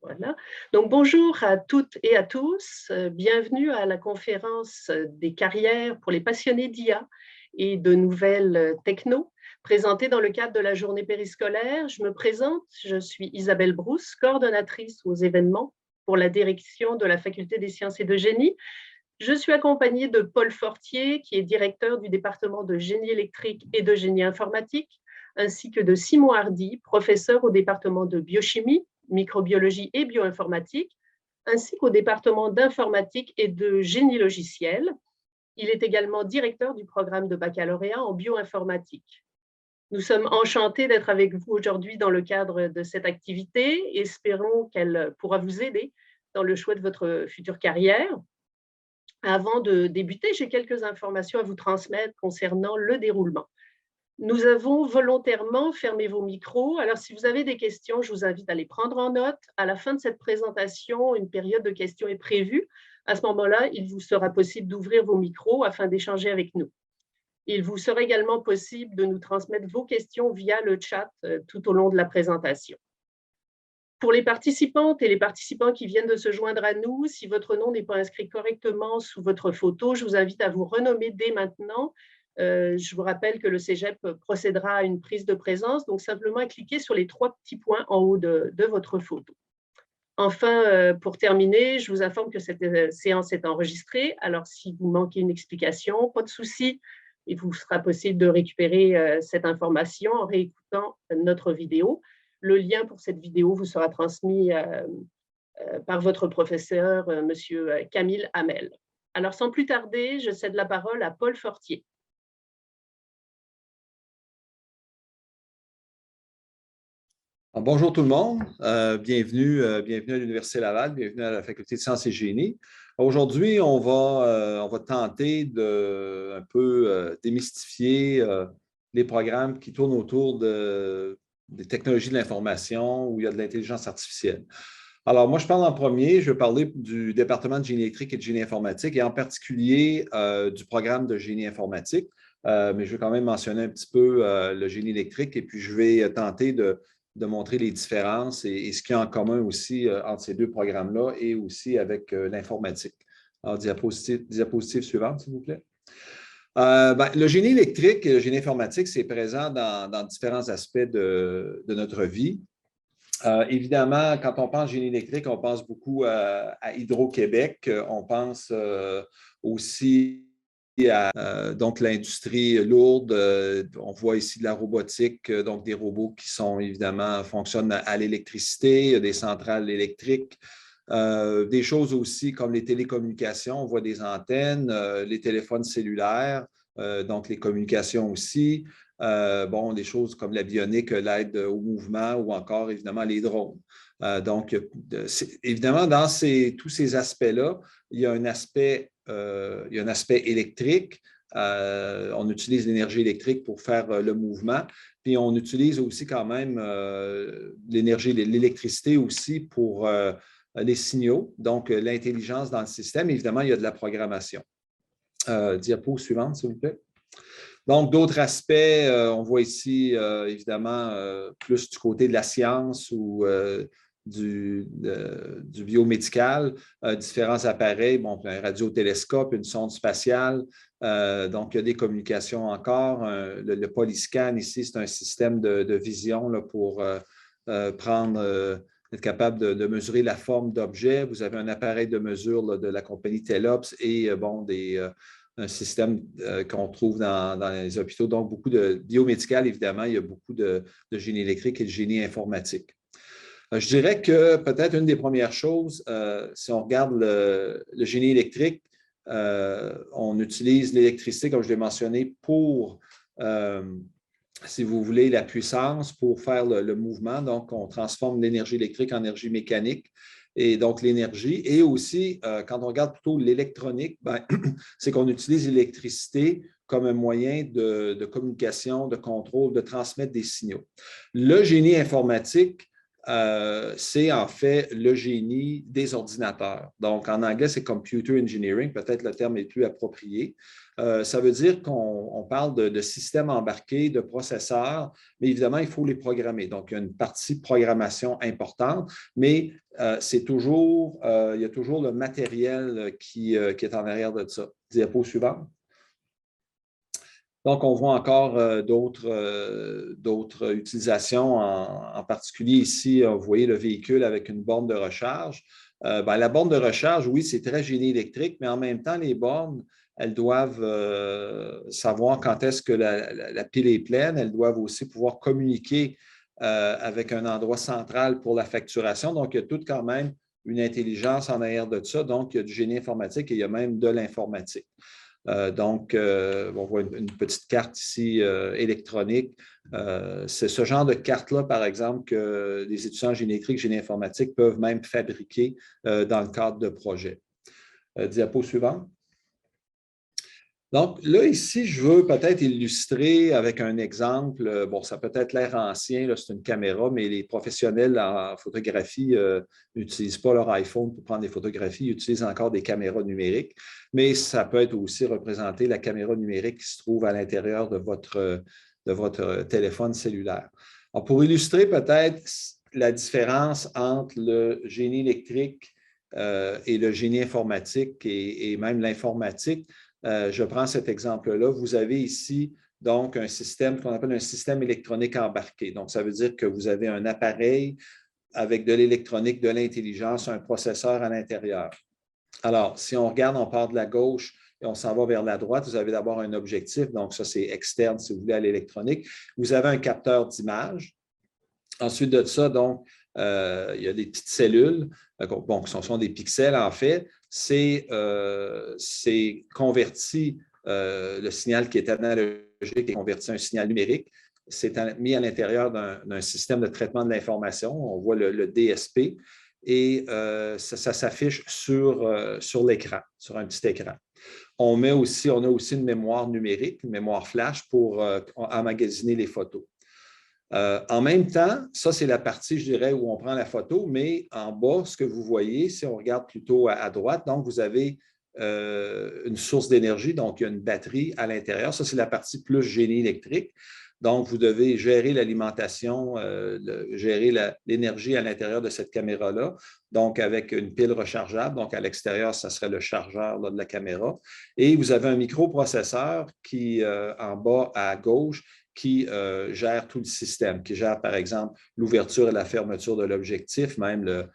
Voilà. Donc, bonjour à toutes et à tous. Bienvenue à la conférence des carrières pour les passionnés d'IA et de nouvelles techno, présentée dans le cadre de la journée périscolaire. Je me présente, je suis Isabelle Brousse, coordonnatrice aux événements pour la direction de la Faculté des sciences et de génie. Je suis accompagnée de Paul Fortier, qui est directeur du département de génie électrique et de génie informatique, ainsi que de Simon Hardy, professeur au département de biochimie, microbiologie et bioinformatique, ainsi qu'au département d'informatique et de génie logiciel. Il est également directeur du programme de baccalauréat en bioinformatique. Nous sommes enchantés d'être avec vous aujourd'hui dans le cadre de cette activité. Espérons qu'elle pourra vous aider dans le choix de votre future carrière. Avant de débuter, j'ai quelques informations à vous transmettre concernant le déroulement. Nous avons volontairement fermé vos micros. Alors, si vous avez des questions, je vous invite à les prendre en note. À la fin de cette présentation, une période de questions est prévue. À ce moment-là, il vous sera possible d'ouvrir vos micros afin d'échanger avec nous. Il vous sera également possible de nous transmettre vos questions via le chat tout au long de la présentation. Pour les participantes et les participants qui viennent de se joindre à nous, si votre nom n'est pas inscrit correctement sous votre photo, je vous invite à vous renommer dès maintenant. Je vous rappelle que le Cégep procédera à une prise de présence, donc simplement à cliquer sur les 3 petits points en haut de votre photo. Enfin, pour terminer, je vous informe que cette séance est enregistrée. Alors, si vous manquez une explication, pas de souci, il vous sera possible de récupérer cette information en réécoutant notre vidéo. Le lien pour cette vidéo vous sera transmis par votre professeur, Monsieur Camille Hamel. Alors, sans plus tarder, je cède la parole à Paul Fortier. Bonjour tout le monde, bienvenue à l'Université Laval, bienvenue à la Faculté de sciences et génie. Aujourd'hui, on va tenter de un peu démystifier les programmes qui tournent autour des technologies de l'information où il y a de l'intelligence artificielle. Alors, moi, je parle en premier, je vais parler du département de génie électrique et de génie informatique et en particulier du programme de génie informatique. Mais je vais quand même mentionner un petit peu le génie électrique et puis je vais tenter de montrer les différences et ce qu'il y a en commun aussi entre ces deux programmes-là et aussi avec l'informatique. Alors, diapositive suivante, s'il vous plaît. Le génie électrique et le génie informatique, c'est présent dans différents aspects de notre vie. Évidemment, quand on pense génie électrique, on pense beaucoup à Hydro-Québec. On pense aussi à donc l'industrie lourde. On voit ici de la robotique, donc des robots qui sont évidemment fonctionnent à l'électricité, des centrales électriques. Des choses aussi comme les télécommunications, on voit des antennes, les téléphones cellulaires, donc les communications aussi. Des choses comme l'avionique, l'aide au mouvement ou encore, évidemment, les drones. Donc, évidemment, dans tous ces aspects-là, il y a un aspect électrique. On utilise l'énergie électrique pour faire le mouvement. Puis, on utilise aussi quand même l'électricité aussi pour les signaux, donc l'intelligence dans le système. Évidemment, il y a de la programmation. Diapo suivante, s'il vous plaît. Donc, d'autres aspects, on voit ici, évidemment, plus du côté de la science ou du biomédical, différents appareils, un radiotélescope, une sonde spatiale. Donc, il y a des communications encore. Le Polyscan ici, c'est un système de vision là, pour être capable de mesurer la forme d'objets. Vous avez un appareil de mesure là, de la compagnie Telops et un système qu'on trouve dans les hôpitaux. Donc, beaucoup de biomédical, évidemment, il y a beaucoup de génie électrique et de génie informatique. Je dirais que peut-être une des premières choses, si on regarde le génie électrique, on utilise l'électricité, comme je l'ai mentionné, pour, si vous voulez, la puissance pour faire le mouvement. Donc, on transforme l'énergie électrique en énergie mécanique. Et donc, l'énergie. Et aussi, quand on regarde plutôt l'électronique, c'est qu'on utilise l'électricité comme un moyen de communication, de contrôle, de transmettre des signaux. Le génie informatique, c'est en fait le génie des ordinateurs. Donc, en anglais, c'est computer engineering, peut-être le terme est plus approprié. Ça veut dire qu'on parle de systèmes embarqués, de processeurs, mais évidemment, il faut les programmer. Donc, il y a une partie programmation importante, mais il y a toujours le matériel qui est en arrière de ça. Diapo suivante. Donc, on voit encore d'autres utilisations, en particulier ici, vous voyez le véhicule avec une borne de recharge. La borne de recharge, oui, c'est très génie électrique, mais en même temps, les bornes, elles doivent savoir quand est-ce que la pile est pleine. Elles doivent aussi pouvoir communiquer avec un endroit central pour la facturation. Donc, il y a tout quand même une intelligence en arrière de ça. Donc, il y a du génie informatique et il y a même de l'informatique. On voit une petite carte ici électronique. C'est ce genre de carte-là, par exemple, que les étudiants en génie électrique, génie informatique peuvent même fabriquer dans le cadre de projets. Diapo suivante. Donc, là, ici, je veux peut-être illustrer avec un exemple. Bon, ça peut être l'air ancien, c'est une caméra, mais les professionnels en photographie n'utilisent pas leur iPhone pour prendre des photographies, ils utilisent encore des caméras numériques, mais ça peut être aussi représenter la caméra numérique qui se trouve à l'intérieur de votre téléphone cellulaire. Alors, pour illustrer peut-être la différence entre le génie électrique et le génie informatique et même l'informatique, je prends cet exemple-là. Vous avez ici donc un système qu'on appelle un système électronique embarqué. Donc, ça veut dire que vous avez un appareil avec de l'électronique, de l'intelligence, un processeur à l'intérieur. Alors, si on regarde, on part de la gauche et on s'en va vers la droite, vous avez d'abord un objectif. Donc, ça, c'est externe, si vous voulez, à l'électronique. Vous avez un capteur d'image. Ensuite de ça, donc, il y a des petites cellules, bon, ce sont des pixels en fait. C'est converti, le signal qui est analogique est converti en un signal numérique. C'est mis à l'intérieur d'un système de traitement de l'information. On voit le DSP et ça s'affiche sur l'écran, sur un petit écran. On a aussi une mémoire numérique, une mémoire flash pour emmagasiner les photos. En même temps, ça, c'est la partie, je dirais, où on prend la photo, mais en bas, ce que vous voyez, si on regarde plutôt à droite, donc vous avez une source d'énergie, donc il y a une batterie à l'intérieur. Ça, c'est la partie plus génie électrique. Donc, vous devez gérer l'alimentation, gérer l'énergie à l'intérieur de cette caméra-là, donc avec une pile rechargeable. Donc, à l'extérieur, ça serait le chargeur de la caméra. Et vous avez un microprocesseur qui, en bas à gauche, qui gère tout le système, qui gère, par exemple, l'ouverture et la fermeture de l'objectif, même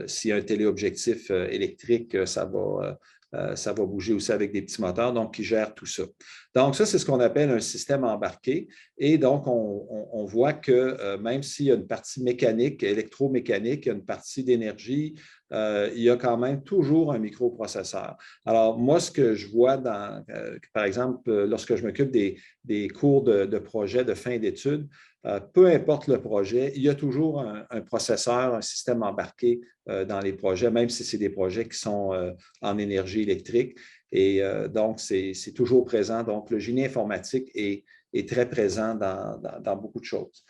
s'il y a un téléobjectif électrique, ça va bouger aussi avec des petits moteurs, donc qui gère tout ça. Donc, ça, c'est ce qu'on appelle un système embarqué. Et donc, on voit que même s'il y a une partie mécanique, électromécanique, il y a une partie d'énergie, il y a quand même toujours un microprocesseur. Alors, moi, ce que je vois par exemple, lorsque je m'occupe des cours de projet de fin d'études, peu importe le projet, il y a toujours un processeur, un système embarqué dans les projets, même si c'est des projets qui sont en énergie électrique. Et donc, c'est toujours présent. Donc, le génie informatique est très présent dans beaucoup de choses.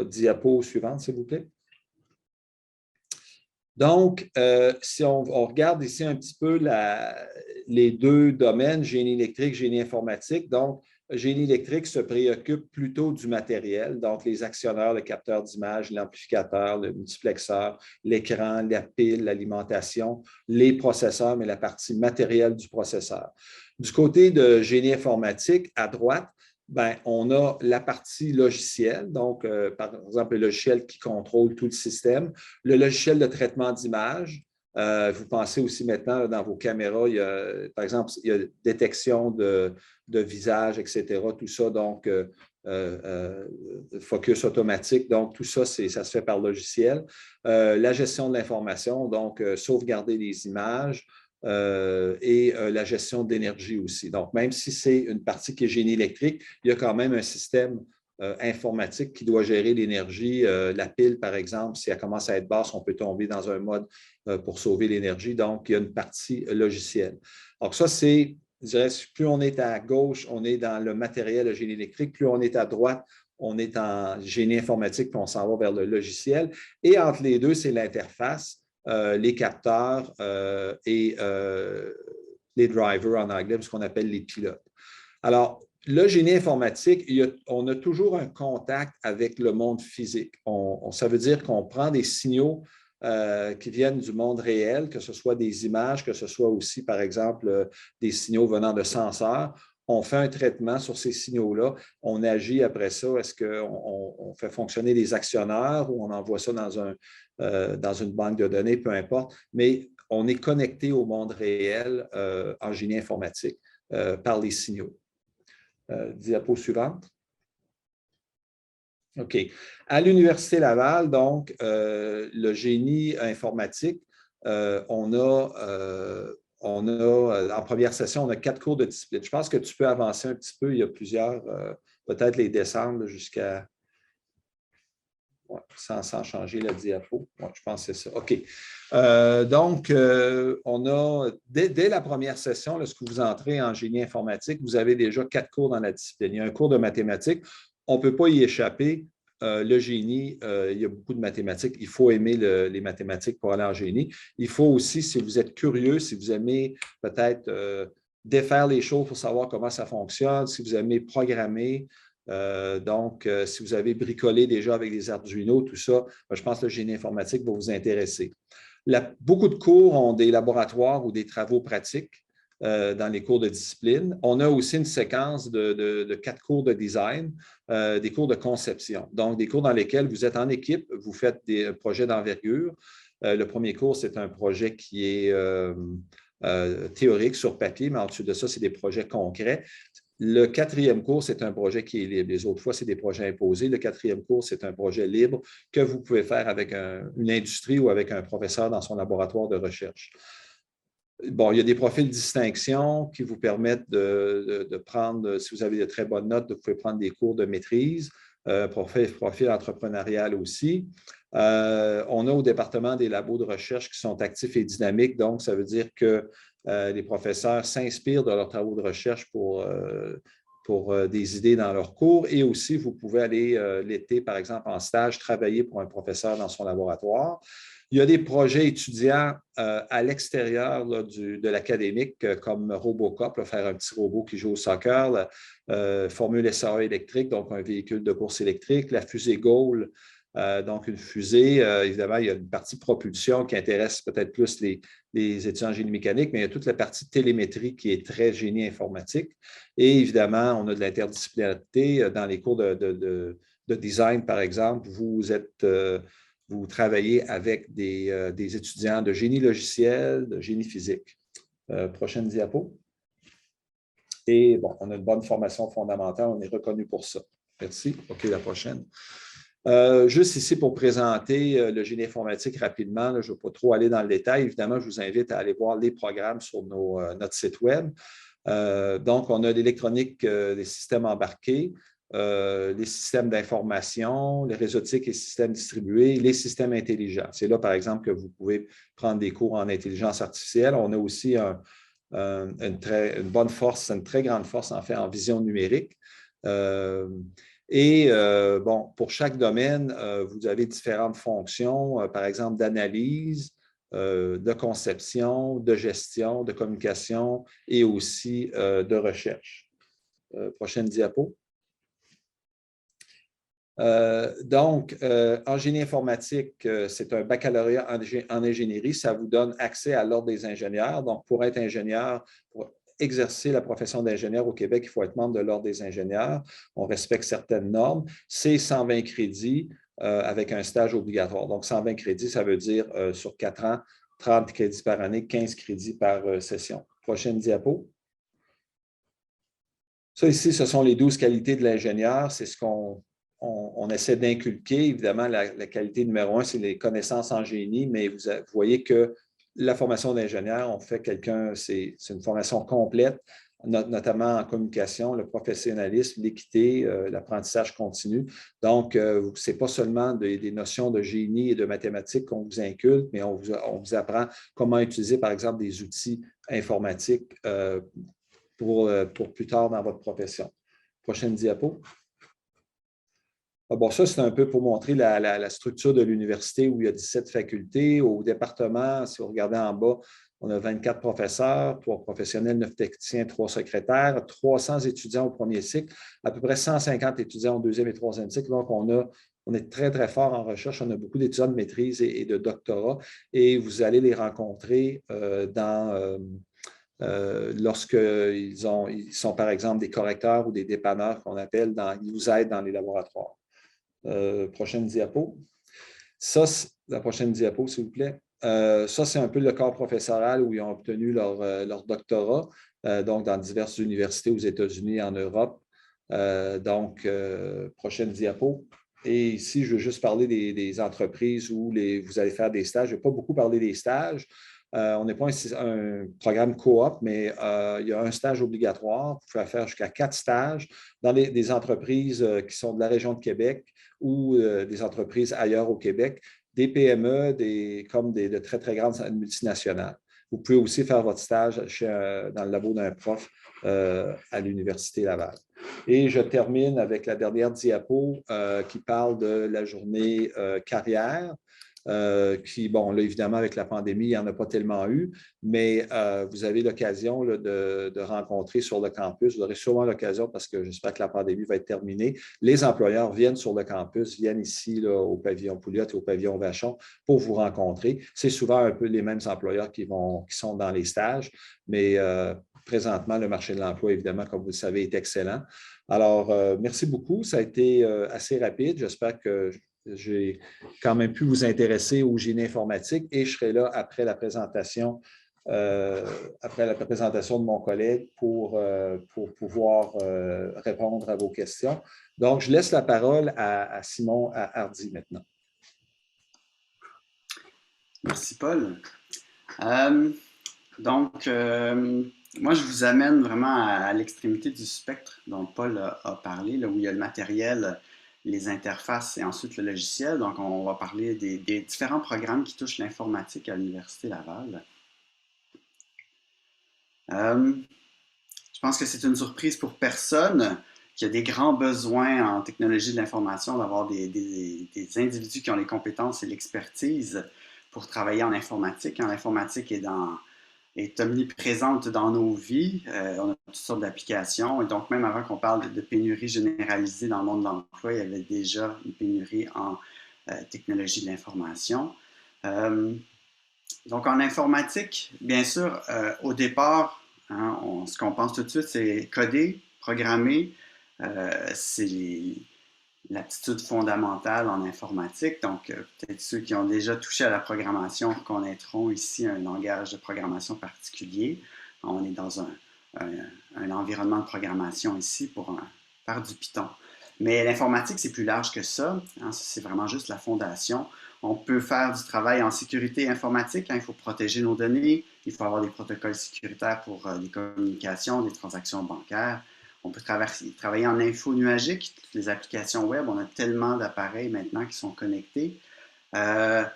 Diapo suivante, s'il vous plaît. Donc, si on regarde ici un petit peu les deux domaines, génie électrique, génie informatique, donc, génie électrique se préoccupe plutôt du matériel, donc les actionneurs, le capteur d'image, l'amplificateur, le multiplexeur, l'écran, la pile, l'alimentation, les processeurs, mais la partie matérielle du processeur. Du côté de génie informatique, à droite, on a la partie logicielle, donc par exemple le logiciel qui contrôle tout le système, le logiciel de traitement d'image. Vous pensez aussi maintenant dans vos caméras, par exemple, il y a détection de visage, etc., tout ça, donc focus automatique, donc tout ça, ça se fait par logiciel. La gestion de l'information, donc sauvegarder les images, et la gestion d'énergie aussi. Donc, même si c'est une partie qui est génie électrique, il y a quand même un système informatique qui doit gérer l'énergie. La pile, par exemple, si elle commence à être basse, on peut tomber dans un mode pour sauver l'énergie. Donc, il y a une partie logicielle. Donc, ça, je dirais, plus on est à gauche, on est dans le matériel de génie électrique, plus on est à droite, on est en génie informatique, puis on s'en va vers le logiciel. Et entre les deux, c'est l'interface, les capteurs et les drivers en anglais, ce qu'on appelle les pilotes. Alors, le génie informatique, on a toujours un contact avec le monde physique. Ça veut dire qu'on prend des signaux qui viennent du monde réel, que ce soit des images, que ce soit aussi, par exemple, des signaux venant de senseurs. On fait un traitement sur ces signaux-là. On agit après ça. Est-ce qu'on fait fonctionner des actionneurs ou on envoie ça dans une banque de données, peu importe. Mais on est connecté au monde réel en génie informatique par les signaux. Diapo suivante. OK. À l'Université Laval, donc, le génie informatique, en première session, on a 4 cours de discipline. Je pense que tu peux avancer un petit peu. Il y a plusieurs, peut-être les descendre jusqu'à... Ouais, sans changer la diapo. Ouais, je pense que c'est ça. OK. Donc, on a, dès la première session, lorsque vous entrez en génie informatique, vous avez déjà 4 cours dans la discipline. Il y a un cours de mathématiques. On ne peut pas y échapper. Le génie, il y a beaucoup de mathématiques. Il faut aimer les mathématiques pour aller en génie. Il faut aussi, si vous êtes curieux, si vous aimez peut-être défaire les choses pour savoir comment ça fonctionne, si vous aimez programmer, si vous avez bricolé déjà avec des Arduino, tout ça, je pense que le génie informatique va vous intéresser. Beaucoup de cours ont des laboratoires ou des travaux pratiques dans les cours de discipline. On a aussi une séquence de 4 cours de design, des cours de conception. Donc, des cours dans lesquels vous êtes en équipe, vous faites des projets d'envergure. Le premier cours, c'est un projet qui est théorique sur papier, mais en dessous de ça, c'est des projets concrets. Le 4e cours, c'est un projet qui est libre. Les autres fois, c'est des projets imposés. Le 4e cours, c'est un projet libre que vous pouvez faire avec une industrie ou avec un professeur dans son laboratoire de recherche. Bon, il y a des profils de distinction qui vous permettent de prendre, si vous avez de très bonnes notes, vous pouvez prendre des cours de maîtrise, profil entrepreneurial aussi. On a au département des labos de recherche qui sont actifs et dynamiques, donc ça veut dire que les professeurs s'inspirent de leurs travaux de recherche pour des idées dans leurs cours et aussi, vous pouvez aller l'été, par exemple, en stage, travailler pour un professeur dans son laboratoire. Il y a des projets étudiants à l'extérieur de l'académique, comme Robocop, faire un petit robot qui joue au soccer, Formule SAE électrique, donc un véhicule de course électrique, la fusée Goal, donc une fusée. Évidemment, il y a une partie propulsion qui intéresse peut-être plus les étudiants en génie mécanique, mais il y a toute la partie télémétrie qui est très génie informatique. Et évidemment, on a de l'interdisciplinarité dans les cours de design, par exemple. Vous travaillez avec des étudiants de génie logiciel, de génie physique. Prochaine diapo. Et bon, on a une bonne formation fondamentale, on est reconnu pour ça. Merci. OK, la prochaine. Juste ici pour présenter le génie informatique rapidement, là, je ne vais pas trop aller dans le détail. Évidemment, je vous invite à aller voir les programmes sur notre site Web. Donc, on a l'électronique des systèmes embarqués, les systèmes d'information, les réseautiques et systèmes distribués, les systèmes intelligents. C'est là, par exemple, que vous pouvez prendre des cours en intelligence artificielle. On a aussi une bonne force, une très grande force, en fait, en vision numérique. Bon, pour chaque domaine, vous avez différentes fonctions, par exemple, d'analyse, de conception, de gestion, de communication et aussi de recherche. Prochaine diapo. En génie informatique, c'est un baccalauréat en ingénierie. Ça vous donne accès à l'Ordre des ingénieurs. Donc, pour être ingénieur, pour exercer la profession d'ingénieur au Québec, il faut être membre de l'Ordre des ingénieurs. On respecte certaines normes. C'est 120 crédits avec un stage obligatoire. Donc, 120 crédits, ça veut dire sur 4 ans, 30 crédits par année, 15 crédits par session. Prochaine diapo. Ça ici, ce sont les 12 qualités de l'ingénieur. C'est ce qu'on essaie d'inculquer. Évidemment, la qualité numéro 1, c'est les connaissances en génie, mais vous voyez que la formation d'ingénieur, on fait c'est une formation complète, notamment en communication, le professionnalisme, l'équité, l'apprentissage continu. Donc, ce n'est pas seulement des notions de génie et de mathématiques qu'on vous inculque, mais on vous apprend comment utiliser, par exemple, des outils informatiques pour plus tard dans votre profession. Prochaine diapo. Bon, ça, c'est un peu pour montrer la structure de l'université où il y a 17 facultés. Au département, si vous regardez en bas, on a 24 professeurs, 3 professionnels, 9 techniciens, 3 secrétaires, 300 étudiants au premier cycle, à peu près 150 étudiants au deuxième et troisième cycle. Donc, on est très, très fort en recherche. On a beaucoup d'étudiants de maîtrise et de doctorat et vous allez les rencontrer lorsqu'ils sont, par exemple, des correcteurs ou des dépanneurs qu'on appelle, ils vous aident dans les laboratoires. Prochaine diapo. Ça, la prochaine diapo, s'il vous plaît. Ça, c'est un peu le corps professoral où ils ont obtenu leur doctorat, donc dans diverses universités aux États-Unis et en Europe. Prochaine diapo. Et ici, je veux juste parler des entreprises où vous allez faire des stages. Je ne vais pas beaucoup parler des stages. On n'est pas un programme coop, mais il y a un stage obligatoire. Vous pouvez faire jusqu'à 4 stages dans des entreprises qui sont de la région de Québec ou des entreprises ailleurs au Québec, des PME, comme de très, très grandes multinationales. Vous pouvez aussi faire votre stage dans le labo d'un prof à l'Université Laval. Et je termine avec la dernière diapo qui parle de la journée carrière. Bon, là, évidemment, avec la pandémie, il n'y en a pas tellement eu, mais vous avez l'occasion de rencontrer sur le campus. Vous aurez sûrement l'occasion, parce que j'espère que la pandémie va être terminée. Les employeurs viennent sur le campus, viennent ici là, au pavillon Pouliot et au pavillon Vachon pour vous rencontrer. C'est souvent un peu les mêmes employeurs qui sont dans les stages, mais présentement, le marché de l'emploi, évidemment, comme vous le savez, est excellent. Alors, merci beaucoup. Ça a été assez rapide. J'espère que j'ai quand même pu vous intéresser au génie informatique et je serai là après la présentation de mon collègue pour pouvoir répondre à vos questions. Donc, je laisse la parole à Simon Hardy maintenant. Merci, Paul. Moi, je vous amène vraiment à l'extrémité du spectre dont Paul a parlé, là où il y a le matériel, les interfaces et ensuite le logiciel. Donc, on va parler des différents programmes qui touchent l'informatique à l'Université Laval. Je pense que c'est une surprise pour personne qu'il y a des grands besoins en technologie de l'information d'avoir des individus qui ont les compétences et l'expertise pour travailler en informatique. L'informatique est omniprésente dans nos vies. On a toutes sortes d'applications. Et donc, même avant qu'on parle de pénurie généralisée dans le monde de l'emploi, il y avait déjà une pénurie en technologie de l'information. Donc, en informatique, bien sûr, au départ, ce qu'on pense tout de suite, c'est coder, programmer. C'est l'aptitude fondamentale en informatique. Donc, peut-être ceux qui ont déjà touché à la programmation reconnaîtront ici un langage de programmation particulier. On est dans un environnement de programmation ici pour faire du Python. Mais l'informatique, c'est plus large que ça. C'est vraiment juste la fondation. On peut faire du travail en sécurité informatique. Il faut protéger nos données. Il faut avoir des protocoles sécuritaires pour des communications, des transactions bancaires. On peut travailler en info nuagique, toutes les applications web. On a tellement d'appareils maintenant qui sont connectés. Le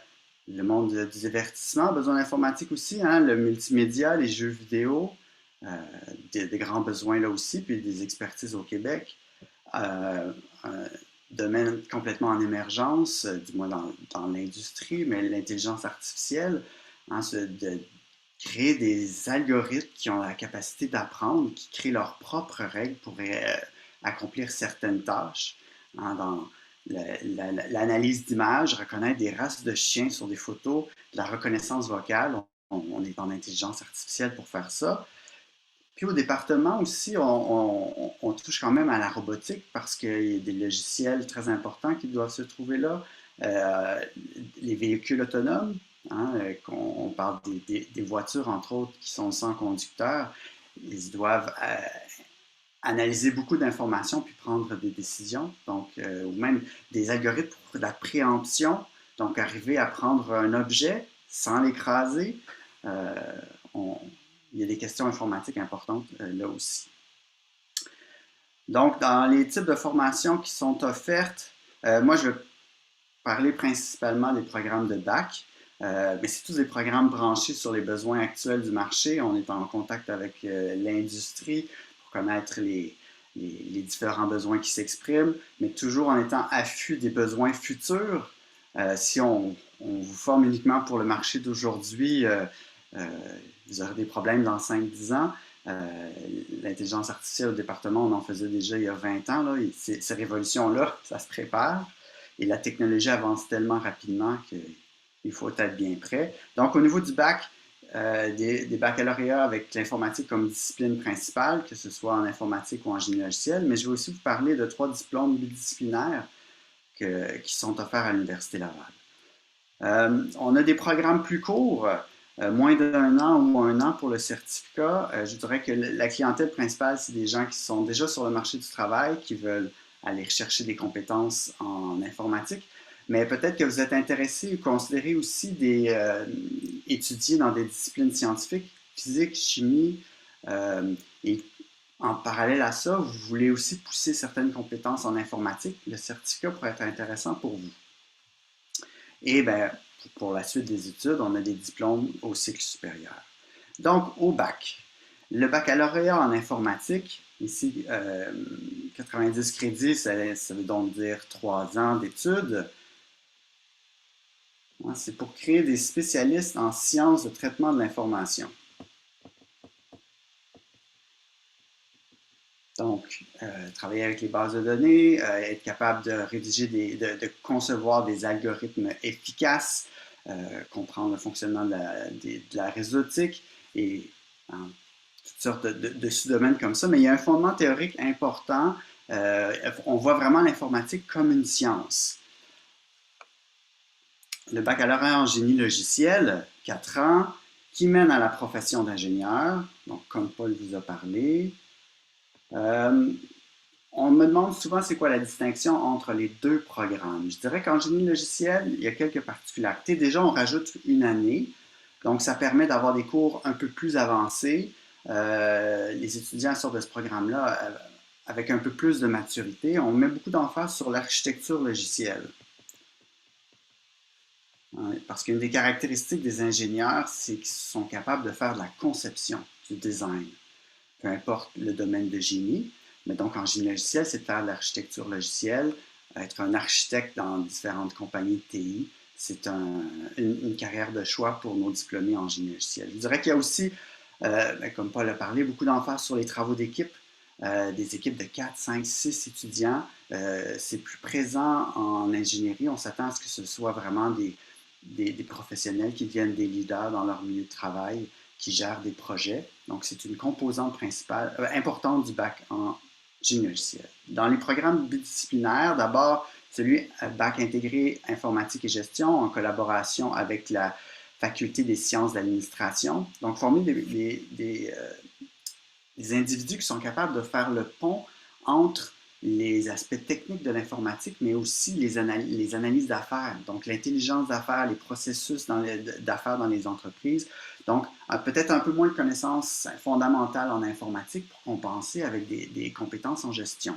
monde du divertissement a besoin d'informatique aussi. Le multimédia, les jeux vidéo, des grands besoins là aussi, puis des expertises au Québec. Un domaine complètement en émergence, du moins dans l'industrie, mais l'intelligence artificielle, de créer des algorithmes qui ont la capacité d'apprendre, qui créent leurs propres règles pour accomplir certaines tâches. Dans l'analyse d'images, reconnaître des races de chiens sur des photos, de la reconnaissance vocale, on est en intelligence artificielle pour faire ça. Puis au département aussi, on touche quand même à la robotique parce qu'il y a des logiciels très importants qui doivent se trouver là. Les véhicules autonomes, on parle des voitures, entre autres, qui sont sans conducteur. Ils doivent analyser beaucoup d'informations puis prendre des décisions. Donc, ou même des algorithmes pour la préemption. Donc, arriver à prendre un objet sans l'écraser. Il y a des questions informatiques importantes là aussi. Donc, dans les types de formations qui sont offertes, moi, je vais parler principalement des programmes de bac, mais c'est tous des programmes branchés sur les besoins actuels du marché. On est en contact avec l'industrie pour connaître les différents besoins qui s'expriment, mais toujours en étant affût des besoins futurs. Si on vous forme uniquement pour le marché d'aujourd'hui, vous aurez des problèmes dans 5-10 ans. L'intelligence artificielle au département, on en faisait déjà il y a 20 ans. Là, et ces révolutions-là, ça se prépare. Et la technologie avance tellement rapidement qu'il faut être bien prêt. Donc, au niveau du bac, des baccalauréats avec l'informatique comme discipline principale, que ce soit en informatique ou en génie logiciel, mais je vais aussi vous parler de 3 diplômes bidisciplinaires qui sont offerts à l'Université Laval. On a des programmes plus courts, moins d'1 an ou 1 an pour le certificat. Je dirais que la clientèle principale, c'est des gens qui sont déjà sur le marché du travail, qui veulent aller rechercher des compétences en informatique. Mais peut-être que vous êtes intéressé ou considérez aussi étudier dans des disciplines scientifiques, physique, chimie, et en parallèle à ça, vous voulez aussi pousser certaines compétences en informatique. Le certificat pourrait être intéressant pour vous. Et bien, pour la suite des études, on a des diplômes au cycle supérieur. Donc, au bac. Le baccalauréat en informatique, ici, 90 crédits, ça veut donc dire 3 ans d'études. C'est pour créer des spécialistes en sciences de traitement de l'information. Donc, travailler avec les bases de données, être capable de rédiger, de concevoir des algorithmes efficaces, comprendre le fonctionnement de la réseautique et toutes sortes de sous-domaines comme ça. Mais il y a un fondement théorique important. On voit vraiment l'informatique comme une science. Le baccalauréat en génie logiciel, 4 ans, qui mène à la profession d'ingénieur, donc comme Paul vous a parlé. On me demande souvent c'est quoi la distinction entre les 2 programmes. Je dirais qu'en génie logiciel, il y a quelques particularités. Déjà, on rajoute 1 année, donc ça permet d'avoir des cours un peu plus avancés. Les étudiants sortent de ce programme-là avec un peu plus de maturité. On met beaucoup d'emphase sur l'architecture logicielle. Parce qu'une des caractéristiques des ingénieurs, c'est qu'ils sont capables de faire de la conception, du design, peu importe le domaine de génie. Mais donc, en génie logiciel, c'est de faire de l'architecture logicielle, être un architecte dans différentes compagnies de TI. C'est une carrière de choix pour nos diplômés en génie logiciel. Je dirais qu'il y a aussi, comme Paul a parlé, beaucoup d'emphase sur les travaux d'équipe, des équipes de 4, 5, 6 étudiants. C'est plus présent en ingénierie. On s'attend à ce que ce soit vraiment des professionnels qui deviennent des leaders dans leur milieu de travail, qui gèrent des projets. Donc, c'est une composante principale, importante du bac en génie logiciel. Dans les programmes bidisciplinaires, d'abord, celui bac intégré informatique et gestion en collaboration avec la faculté des sciences de l'administration. Donc, former des individus qui sont capables de faire le pont entre les aspects techniques de l'informatique, mais aussi les analyses d'affaires, donc l'intelligence d'affaires, les processus d'affaires dans les entreprises. Donc, peut-être un peu moins de connaissances fondamentales en informatique pour compenser avec des compétences en gestion.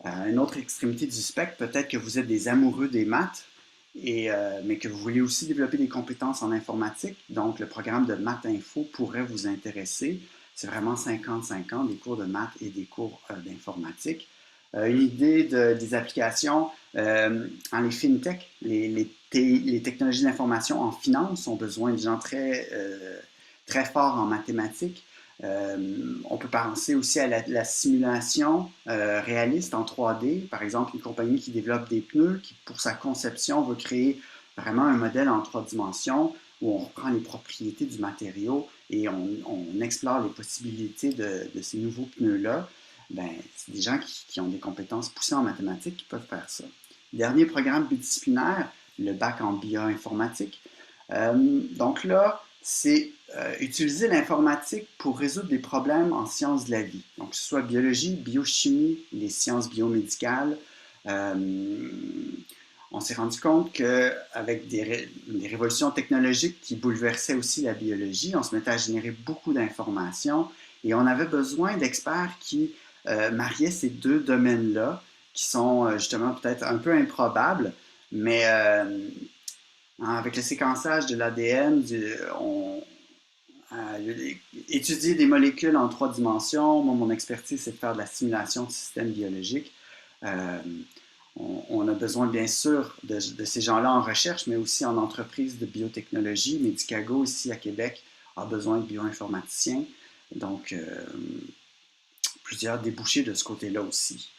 Une autre extrémité du spectre, peut-être que vous êtes des amoureux des maths, mais que vous voulez aussi développer des compétences en informatique. Donc, le programme de Maths Info pourrait vous intéresser. C'est vraiment 50-50, des cours de maths et des cours d'informatique. Une idée des applications en les fintech, les technologies d'information en finance ont besoin de gens très forts en mathématiques. On peut penser aussi à la simulation réaliste en 3D. Par exemple, une compagnie qui développe des pneus, qui pour sa conception veut créer vraiment un modèle en 3 dimensions où on reprend les propriétés du matériau et on explore les possibilités de ces nouveaux pneus-là. Ben, c'est des gens qui ont des compétences poussées en mathématiques qui peuvent faire ça. Dernier programme bidisciplinaire, le bac en bioinformatique. Donc là, c'est utiliser l'informatique pour résoudre des problèmes en sciences de la vie. Donc, que ce soit biologie, biochimie, les sciences biomédicales. On s'est rendu compte qu'avec des révolutions technologiques qui bouleversaient aussi la biologie, on se mettait à générer beaucoup d'informations et on avait besoin d'experts qui mariaient ces 2 domaines-là, qui sont justement peut-être un peu improbables, mais avec le séquençage de l'ADN, étudier des molécules en 3 dimensions. Moi, mon expertise, c'est de faire de la simulation de systèmes biologiques. On a besoin, bien sûr, de ces gens-là en recherche, mais aussi en entreprise de biotechnologie. Medicago, ici à Québec, a besoin de bioinformaticiens. Donc, plusieurs débouchés de ce côté-là aussi.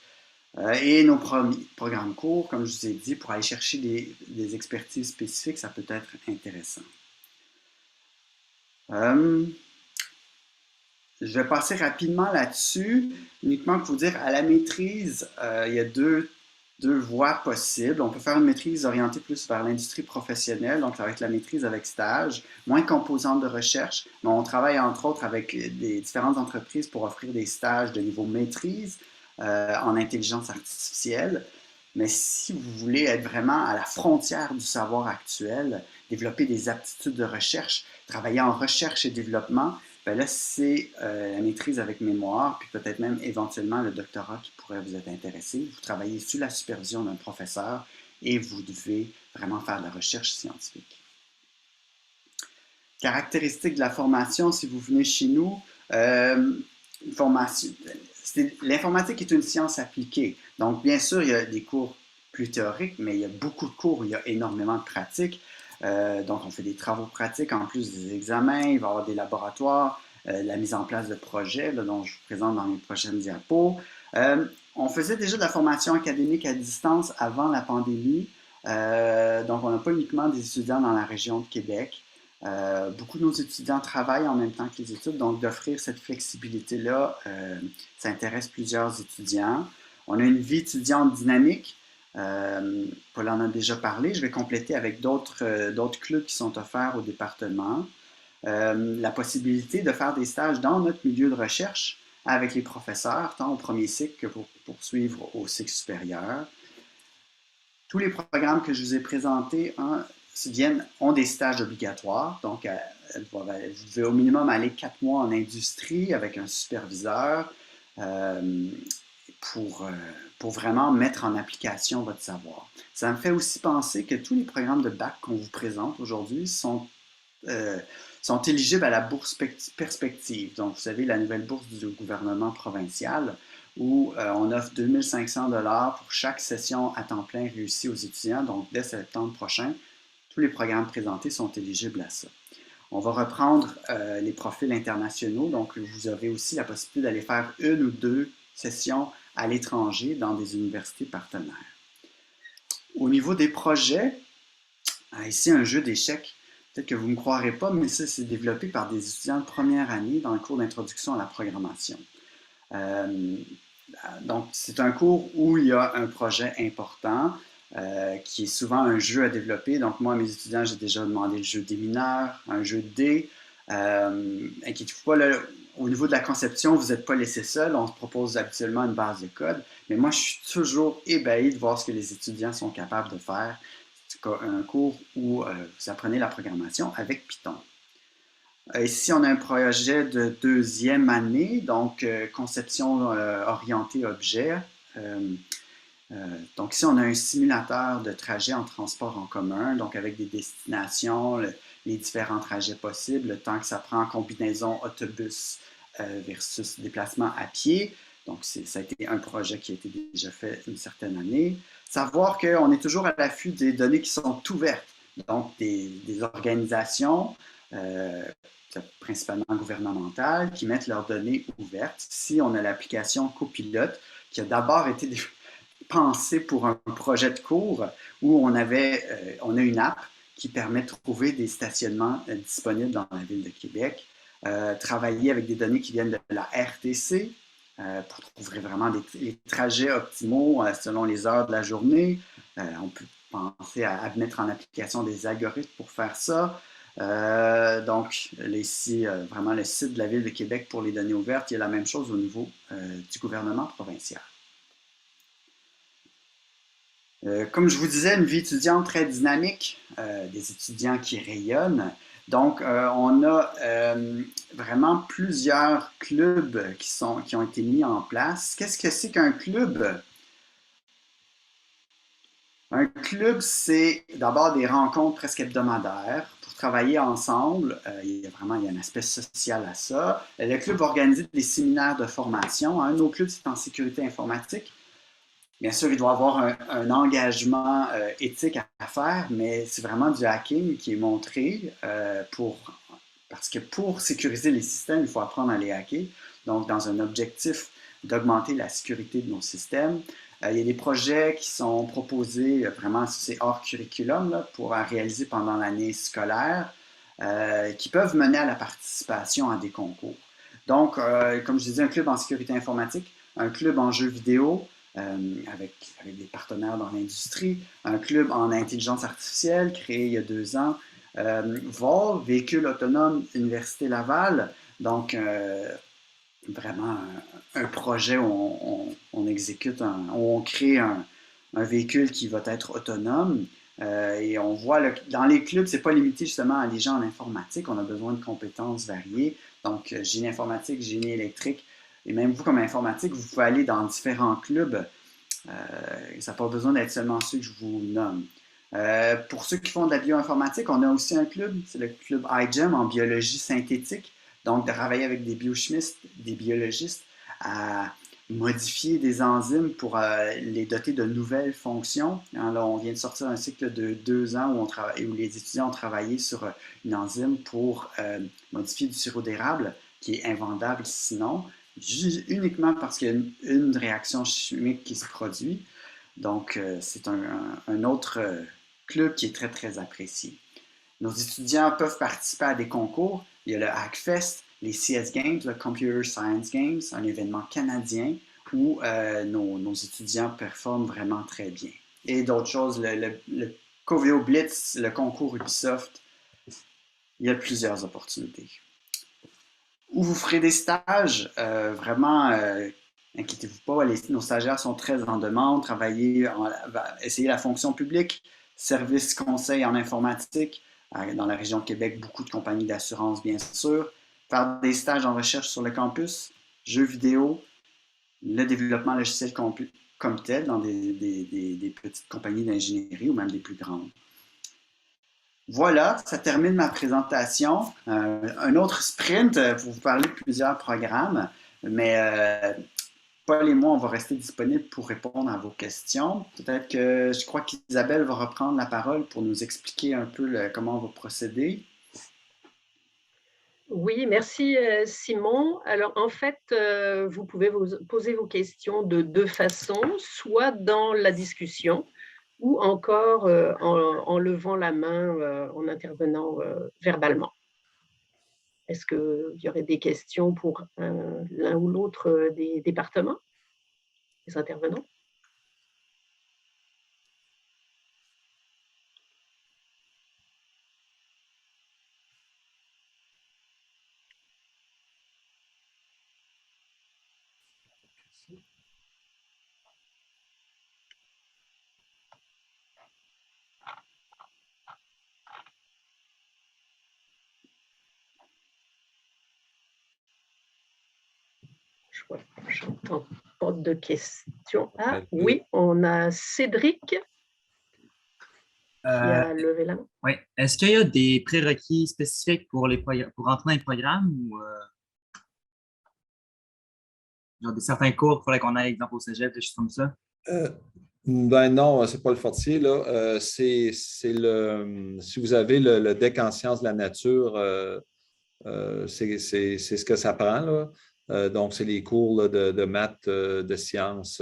Et nos programmes courts, comme je vous ai dit, pour aller chercher des expertises spécifiques, ça peut être intéressant. Je vais passer rapidement là-dessus, uniquement pour vous dire, à la maîtrise, il y a deux voies possibles. On peut faire une maîtrise orientée plus vers l'industrie professionnelle, donc ça va être la maîtrise avec stage, moins composante de recherche, mais on travaille entre autres avec des différentes entreprises pour offrir des stages de niveau maîtrise en intelligence artificielle. Mais si vous voulez être vraiment à la frontière du savoir actuel, développer des aptitudes de recherche, travailler en recherche et développement, bien là, c'est la maîtrise avec mémoire, puis peut-être même éventuellement le doctorat qui pourrait vous être intéressé. Vous travaillez sous la supervision d'un professeur et vous devez vraiment faire de la recherche scientifique. Caractéristiques de la formation, si vous venez chez nous, l'informatique est une science appliquée. Donc, bien sûr, il y a des cours plus théoriques, mais il y a beaucoup de cours où il y a énormément de pratiques. Donc, on fait des travaux pratiques en plus des examens. Il va y avoir des laboratoires, la mise en place de projets, là, dont je vous présente dans les prochaines diapos. On faisait déjà de la formation académique à distance avant la pandémie. Donc, on n'a pas uniquement des étudiants dans la région de Québec. Beaucoup de nos étudiants travaillent en même temps que les études, donc d'offrir cette flexibilité-là, ça intéresse plusieurs étudiants. On a une vie étudiante dynamique. Paul en a déjà parlé. Je vais compléter avec d'autres clubs qui sont offerts au département. La possibilité de faire des stages dans notre milieu de recherche avec les professeurs, tant au premier cycle que pour poursuivre au cycle supérieur. Tous les programmes que je vous ai présentés ont des stages obligatoires. Donc, vous devez au minimum aller 4 mois en industrie avec un superviseur pour vraiment mettre en application votre savoir. Ça me fait aussi penser que tous les programmes de bac qu'on vous présente aujourd'hui sont éligibles à la bourse perspective. Donc, vous savez, la nouvelle bourse du gouvernement provincial où on offre 2 500 $ pour chaque session à temps plein réussie aux étudiants. Donc, dès septembre prochain, tous les programmes présentés sont éligibles à ça. On va reprendre les profils internationaux. Donc, vous avez aussi la possibilité d'aller faire 1 ou 2 sessions à l'étranger dans des universités partenaires. Au niveau des projets, ici un jeu d'échecs. Peut-être que vous ne me croirez pas, mais ça, c'est développé par des étudiants de première année dans le cours d'introduction à la programmation. Donc, c'est un cours où il y a un projet important qui est souvent un jeu à développer. Donc, moi, à mes étudiants, j'ai déjà demandé le jeu des mineurs, un jeu de dés. Inquiétez-vous pas, là, au niveau de la conception, vous n'êtes pas laissé seul. On se propose habituellement une base de code. Mais moi, je suis toujours ébahi de voir ce que les étudiants sont capables de faire. C'est un cours où vous apprenez la programmation avec Python. Ici, on a un projet de 2e année, donc conception orientée objet. Donc ici, on a un simulateur de trajet en transport en commun, donc avec des destinations, les différents trajets possibles, le temps que ça prend en combinaison autobus versus déplacement à pied. Donc, ça a été un projet qui a été déjà fait une certaine année. Savoir qu'on est toujours à l'affût des données qui sont ouvertes, donc des organisations, principalement gouvernementales, qui mettent leurs données ouvertes. Ici, on a l'application Copilot, qui a d'abord été pensée pour un projet de cours où on a une app qui permet de trouver des stationnements disponibles dans la ville de Québec, travailler avec des données qui viennent de la RTC pour trouver vraiment les trajets optimaux selon les heures de la journée. On peut penser à mettre en application des algorithmes pour faire ça. Donc, ici, vraiment le site de la Ville de Québec pour les données ouvertes, il y a la même chose au niveau du gouvernement provincial. Comme je vous disais, une vie étudiante très dynamique, des étudiants qui rayonnent. Donc, on a vraiment plusieurs clubs qui ont été mis en place. Qu'est-ce que c'est qu'un club? Un club, c'est d'abord des rencontres presque hebdomadaires pour travailler ensemble. Il y a un aspect social à ça. Le club organise des séminaires de formation. Un de nos clubs, c'est en sécurité informatique. Bien sûr, il doit y avoir un engagement éthique à faire, mais c'est vraiment du hacking qui est montré parce que pour sécuriser les systèmes, il faut apprendre à les hacker. Donc, dans un objectif d'augmenter la sécurité de nos systèmes, il y a des projets qui sont proposés, vraiment, c'est hors curriculum, là, pour réaliser pendant l'année scolaire, qui peuvent mener à la participation à des concours. Donc, comme je disais, un club en sécurité informatique, un club en jeux vidéo, avec des partenaires dans l'industrie, un club en intelligence artificielle créé il y a 2 ans, VOL, Véhicule autonome Université Laval, donc vraiment un projet où où on crée un véhicule qui va être autonome. Et on voit, dans les clubs, c'est pas limité justement à les gens en informatique, on a besoin de compétences variées, donc génie informatique, génie électrique, et même vous comme informatique, vous pouvez aller dans différents clubs, ça n'a pas besoin d'être seulement ceux que je vous nomme. Pour ceux qui font de la bioinformatique, on a aussi un club, c'est le club iGEM en biologie synthétique. Donc, de travailler avec des biochimistes, des biologistes à modifier des enzymes pour les doter de nouvelles fonctions. Hein, là, on vient de sortir un cycle de 2 ans où les étudiants ont travaillé sur une enzyme pour modifier du sirop d'érable qui est invendable sinon, uniquement parce qu'il y a une réaction chimique qui se produit. Donc, c'est un autre club qui est très, très apprécié. Nos étudiants peuvent participer à des concours. Il y a le Hackfest, les CS Games, le Computer Science Games, un événement canadien où nos étudiants performent vraiment très bien. Et d'autres choses, le Coveo Blitz, le concours Ubisoft, il y a plusieurs opportunités. Où vous ferez des stages, vraiment, inquiétez-vous pas, nos stagiaires sont très en demande, essayer la fonction publique, service conseil en informatique, dans la région de Québec, beaucoup de compagnies d'assurance, bien sûr, faire des stages en recherche sur le campus, jeux vidéo, le développement logiciel comme tel dans des petites compagnies d'ingénierie ou même des plus grandes. Voilà, ça termine ma présentation. Un autre sprint pour vous parler de plusieurs programmes, mais Paul et moi, on va rester disponibles pour répondre à vos questions. Peut-être que je crois qu'Isabelle va reprendre la parole pour nous expliquer un peu comment on va procéder. Oui, merci Simon. Alors en fait, vous pouvez vous poser vos questions de 2 façons, soit dans la discussion ou encore en levant la main, en intervenant verbalement. Est-ce qu'il y aurait des questions pour l'un ou l'autre des départements, des intervenants? Je n'entends pas de questions. Ah oui, on a Cédric qui a levé la main. Oui. Est-ce qu'il y a des prérequis spécifiques pour entrer dans les programmes ou genre certains cours qu'il faudrait qu'on ait, exemple, au cégep, des choses comme ça? Ben non, c'est pas le Fortier, là. Si vous avez le DEC en sciences de la nature, c'est ce que ça prend, là. Donc, c'est les cours là, de maths, de sciences.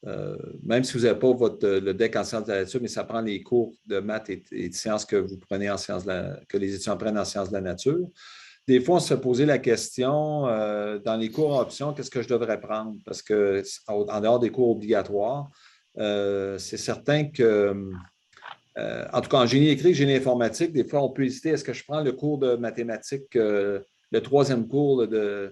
Même si vous n'avez pas le DEC en sciences de la nature, mais ça prend les cours de maths et de sciences que vous prenez en sciences que les étudiants prennent en sciences de la nature. Des fois, on se fait poser la question dans les cours en option, qu'est-ce que je devrais prendre? Parce qu'en dehors des cours obligatoires, c'est certain que, en tout cas, en génie électrique, génie informatique, des fois, on peut hésiter, est-ce que je prends le cours de mathématiques, le 3e cours là,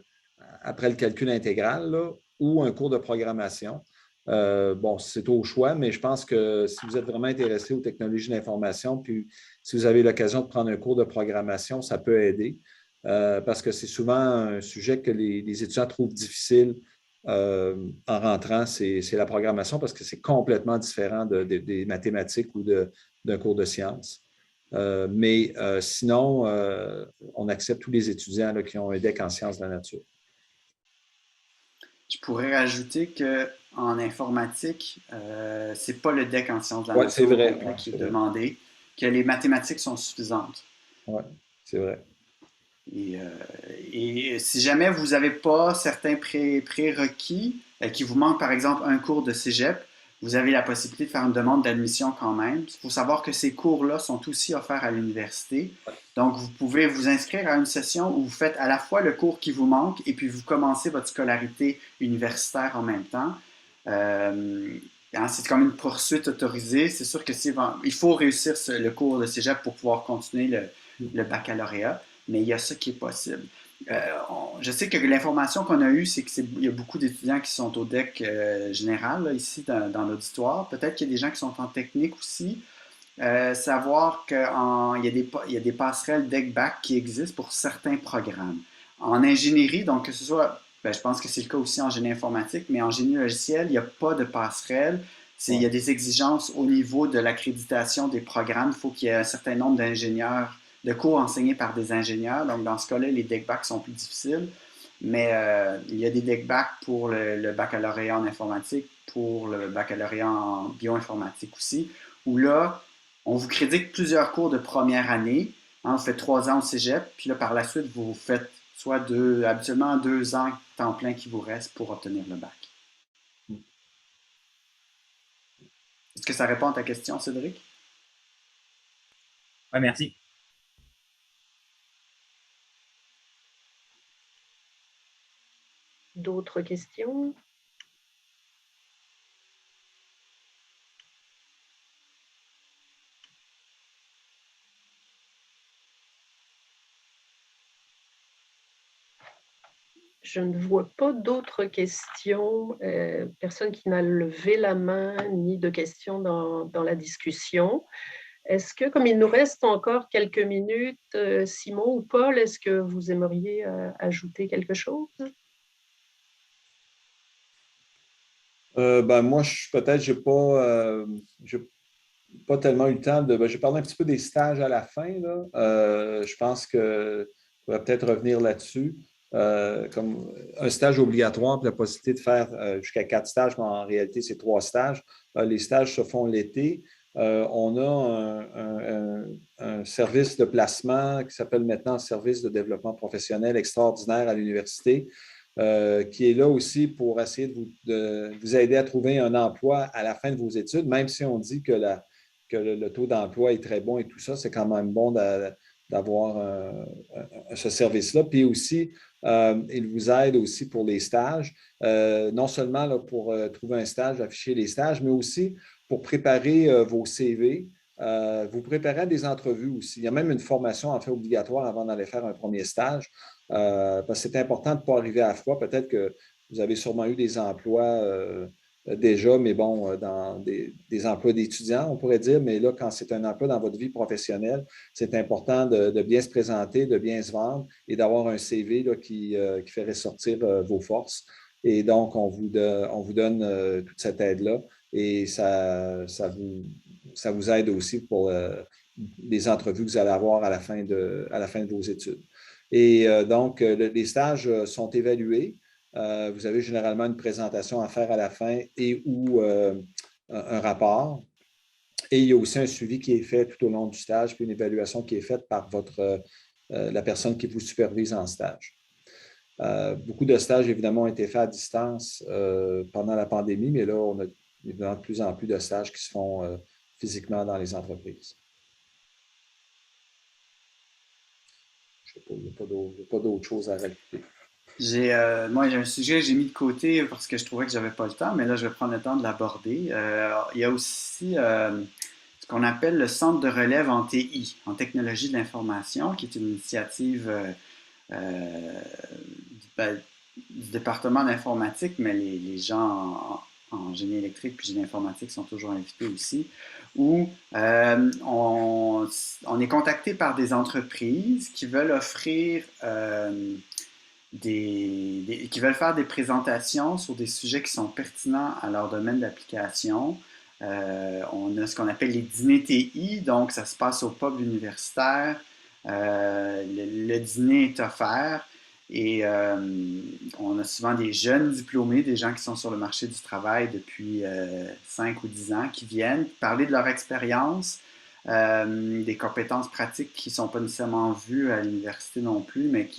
après le calcul intégral, là, ou un cours de programmation? Bon, c'est au choix, mais je pense que si vous êtes vraiment intéressé aux technologies de l'information, puis si vous avez l'occasion de prendre un cours de programmation, ça peut aider parce que c'est souvent un sujet que les étudiants trouvent difficile en rentrant, c'est la programmation parce que c'est complètement différent des mathématiques ou d'un cours de sciences. Mais sinon, on accepte tous les étudiants là, qui ont un DEC en sciences de la nature. Je pourrais rajouter qu'en informatique, c'est pas le DEC en sciences de la Ouais, c'est nature vrai. complet Ouais, qui c'est est vrai. demandé, que les mathématiques sont suffisantes. Ouais, c'est vrai. Et si jamais vous n'avez pas certains prérequis, qui vous manque par exemple un cours de cégep, vous avez la possibilité de faire une demande d'admission quand même. Il faut savoir que ces cours-là sont aussi offerts à l'université. Donc, vous pouvez vous inscrire à une session où vous faites à la fois le cours qui vous manque et puis vous commencez votre scolarité universitaire en même temps. C'est comme une poursuite autorisée. C'est sûr que il faut réussir le cours de cégep pour pouvoir continuer le baccalauréat, mais il y a ça qui est possible. Je sais que l'information qu'on a eue, c'est qu'il y a beaucoup d'étudiants qui sont au DEC général, là, ici dans l'auditoire. Peut-être qu'il y a des gens qui sont en technique aussi. Savoir qu'il y a des passerelles DEC-BAC qui existent pour certains programmes. En ingénierie, donc que ce soit, je pense que c'est le cas aussi en génie informatique, mais en génie logiciel, il n'y a pas de passerelle. Il y a des exigences au niveau de l'accréditation des programmes. Il faut qu'il y ait un certain nombre d'ingénieurs, de cours enseignés par des ingénieurs. Donc, dans ce cas-là, les DEC-BAC sont plus difficiles. Mais il y a des DEC-BAC pour le baccalauréat en informatique, pour le baccalauréat en bioinformatique aussi, où là, on vous crédite plusieurs cours de première année. Vous faites 3 ans au cégep, puis là, par la suite, vous faites habituellement 2 ans temps plein qui vous reste pour obtenir le bac. Est-ce que ça répond à ta question, Cédric? Oui, merci. D'autres questions? Je ne vois pas d'autres questions. Personne qui n'a levé la main, ni de questions dans la discussion. Est-ce que, comme il nous reste encore quelques minutes, Simon ou Paul, est-ce que vous aimeriez ajouter quelque chose? Moi, peut-être, je n'ai pas tellement eu le temps de. J'ai parlé un petit peu des stages à la fin. Là. Je pense que on va peut-être revenir là-dessus. Comme un stage obligatoire, puis la possibilité de faire jusqu'à 4 stages, mais en réalité, c'est 3 stages. Les stages se font l'été. On a un service de placement qui s'appelle maintenant Service de développement professionnel extraordinaire à l'université, qui est là aussi pour essayer de vous aider à trouver un emploi à la fin de vos études, même si on dit que le taux d'emploi est très bon et tout ça, c'est quand même bon d'avoir ce service-là. Puis aussi, il vous aide aussi pour les stages, non seulement là, pour trouver un stage, afficher les stages, mais aussi pour préparer vos CV. Vous préparez à des entrevues aussi. Il y a même une formation en fait obligatoire avant d'aller faire un premier stage, parce que c'est important de ne pas arriver à froid. Peut-être que vous avez sûrement eu des emplois déjà, mais bon, dans des emplois d'étudiants, on pourrait dire, mais là, quand c'est un emploi dans votre vie professionnelle, c'est important de bien se présenter, de bien se vendre et d'avoir un CV là, qui fait ressortir vos forces. Et donc, on vous donne toute cette aide-là et ça vous aide aussi pour les entrevues que vous allez avoir à la fin de vos études. Et donc, les stages sont évalués. Vous avez généralement une présentation à faire à la fin et ou un rapport. Et il y a aussi un suivi qui est fait tout au long du stage, puis une évaluation qui est faite par la personne qui vous supervise en stage. Beaucoup de stages, évidemment, ont été faits à distance pendant la pandémie, mais là, on a évidemment de plus en plus de stages qui se font physiquement dans les entreprises. Je ne sais pas, il n'y a pas d'autre chose à rajouter. Moi, j'ai un sujet que j'ai mis de côté parce que je trouvais que j'avais pas le temps, mais là, je vais prendre le temps de l'aborder. Il y a aussi ce qu'on appelle le Centre de relève en TI, en technologie de l'information, qui est une initiative du département d'informatique, mais les gens en génie électrique puis génie informatique sont toujours invités aussi, où on est contacté par des entreprises qui veulent offrir qui veulent faire des présentations sur des sujets qui sont pertinents à leur domaine d'application. On a ce qu'on appelle les dîners TI, donc ça se passe au pub universitaire. Le dîner est offert et on a souvent des jeunes diplômés, des gens qui sont sur le marché du travail depuis 5 ou 10 ans, qui viennent parler de leur expérience, des compétences pratiques qui ne sont pas nécessairement vues à l'université non plus, mais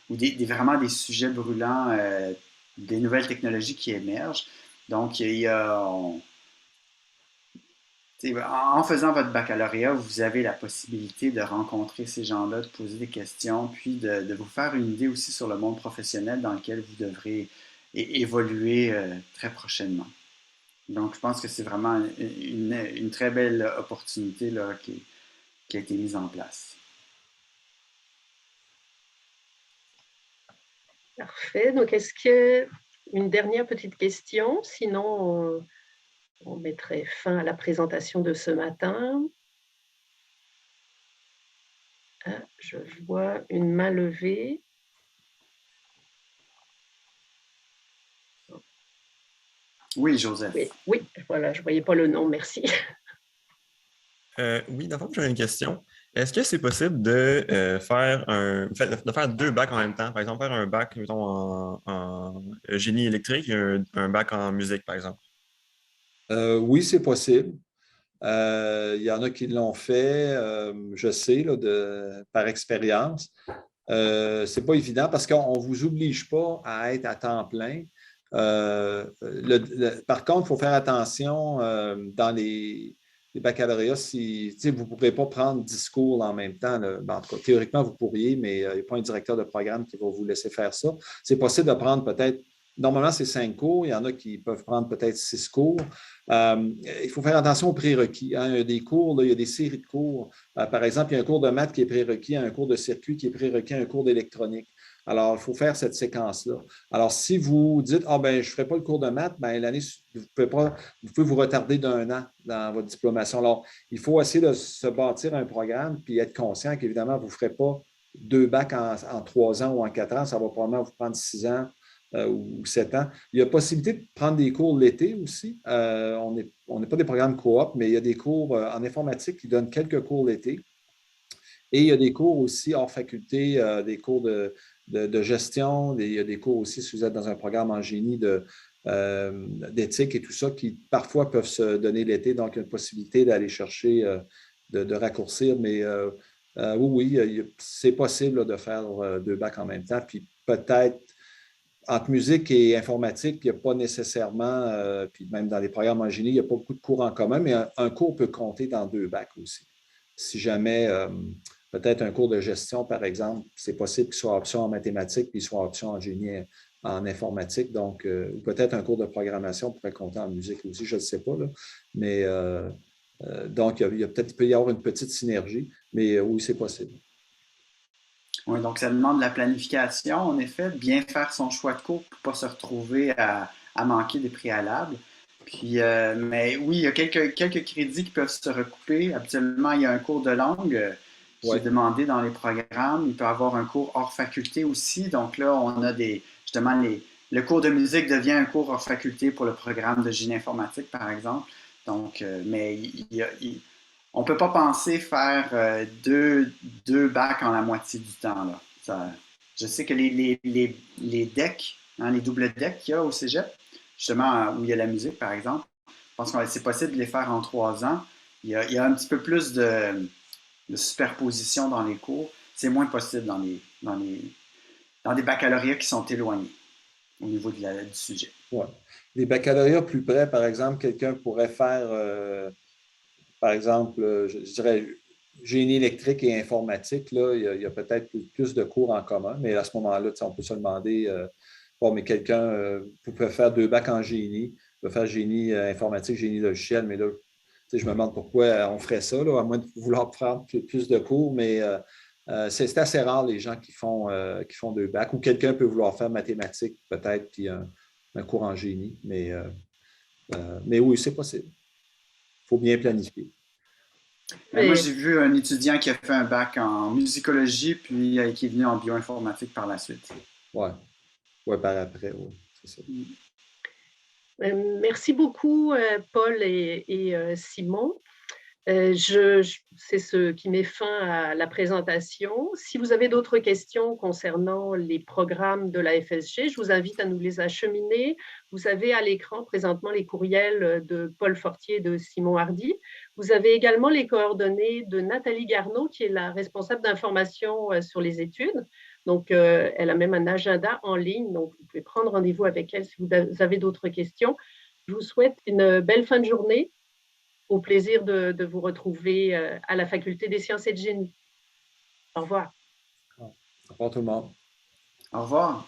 ou vraiment des sujets brûlants, des nouvelles technologies qui émergent. Donc, en faisant votre baccalauréat, vous avez la possibilité de rencontrer ces gens-là, de poser des questions, puis de vous faire une idée aussi sur le monde professionnel dans lequel vous devrez évoluer très prochainement. Donc, je pense que c'est vraiment une très belle opportunité là, qui a été mise en place. Parfait. Donc, est-ce qu'il y a une dernière petite question? Sinon, on mettrait fin à la présentation de ce matin. Ah, je vois une main levée. Oui, Joseph. Oui, voilà, je ne voyais pas le nom, merci. Oui, d'abord, j'avais une question. Est-ce que c'est possible de faire deux bacs en même temps? Par exemple, faire un bac, mettons, en génie électrique et un bac en musique, par exemple? Oui, c'est possible. Il y en a qui l'ont fait, je sais, là, par expérience. Ce n'est pas évident parce qu'on ne vous oblige pas à être à temps plein. Par contre, il faut faire attention dans les baccalauréats. Vous ne pourrez pas prendre 10 cours en même temps. En tout cas, théoriquement, vous pourriez, mais il n'y a pas un directeur de programme qui va vous laisser faire ça. C'est possible de prendre peut-être, normalement, c'est 5 cours. Il y en a qui peuvent prendre peut-être 6 cours. Il faut faire attention aux prérequis. Hein. Il y a des cours, là, il y a des séries de cours. Par exemple, il y a un cours de maths qui est prérequis, un cours de circuit qui est prérequis, un cours d'électronique. Alors, il faut faire cette séquence-là. Alors, si vous dites, je ne ferai pas le cours de maths, l'année, vous pouvez vous retarder d'1 an dans votre diplomation. Alors, il faut essayer de se bâtir un programme puis être conscient qu'évidemment, vous ne ferez pas 2 bacs en 3 ans ou en 4 ans. Ça va probablement vous prendre 6 ans ou 7 ans. Il y a possibilité de prendre des cours l'été aussi. On n'est pas des programmes coop, mais il y a des cours en informatique qui donnent quelques cours l'été. Et il y a des cours aussi hors faculté, des cours de gestion. Il y a des cours aussi, si vous êtes dans un programme en génie d'éthique et tout ça, qui parfois peuvent se donner l'été. Donc, il y a une possibilité d'aller chercher, de raccourcir. Mais oui, c'est possible là, de faire 2 bacs en même temps. Puis peut-être, entre musique et informatique, il n'y a pas nécessairement, puis même dans les programmes en génie, il n'y a pas beaucoup de cours en commun, mais un cours peut compter dans 2 bacs aussi. Si jamais, peut-être un cours de gestion, par exemple, c'est possible qu'il soit option en mathématiques, puis qu'il soit option en génie en informatique. Donc, ou peut-être un cours de programmation pourrait compter en musique aussi, je ne sais pas. Là. Mais donc, il peut y avoir une petite synergie, mais oui, c'est possible. Oui, donc ça demande de la planification, en effet, de bien faire son choix de cours pour ne pas se retrouver à manquer des préalables. Puis, mais oui, il y a quelques crédits qui peuvent se recouper. Habituellement, il y a un cours de langue qui est demandé dans les programmes. Il peut y avoir un cours hors faculté aussi. Donc là, on a justement, le cours de musique devient un cours hors faculté pour le programme de génie informatique, par exemple. Donc, mais on ne peut pas penser faire deux bacs en la moitié du temps. Là. Je sais que les decks, hein, les doubles decks qu'il y a au cégep, justement où il y a la musique, par exemple, je pense que c'est possible de les faire en 3 ans. Il y a un petit peu plus de superposition dans les cours. C'est moins possible dans des baccalauréats qui sont éloignés au niveau du sujet. Ouais. Les baccalauréats plus près, par exemple, quelqu'un pourrait faire, par exemple, je dirais, génie électrique et informatique. Là, il y a peut-être plus de cours en commun, mais à ce moment-là, on peut se demander, mais quelqu'un peut faire 2 bacs en génie, peut faire génie informatique, génie logiciel, mais là, je me demande pourquoi on ferait ça, là, à moins de vouloir prendre plus de cours, mais c'est assez rare les gens qui font 2 bacs, ou quelqu'un peut vouloir faire mathématiques peut-être, puis un cours en génie, mais oui, c'est possible. Il faut bien planifier. Moi, j'ai vu un étudiant qui a fait un bac en musicologie, puis qui est venu en bioinformatique par la suite. Ouais. Ouais, par après, oui, c'est ça. Merci beaucoup, Paul et Simon. C'est ce qui met fin à la présentation. Si vous avez d'autres questions concernant les programmes de la FSG, je vous invite à nous les acheminer. Vous avez à l'écran présentement les courriels de Paul Fortier et de Simon Hardy. Vous avez également les coordonnées de Nathalie Garneau, qui est la responsable d'information sur les études. Donc, elle a même un agenda en ligne, donc vous pouvez prendre rendez-vous avec elle si vous avez d'autres questions. Je vous souhaite une belle fin de journée. Au plaisir de vous retrouver à la Faculté des sciences et de génie. Au revoir. Au revoir tout le monde. Au revoir.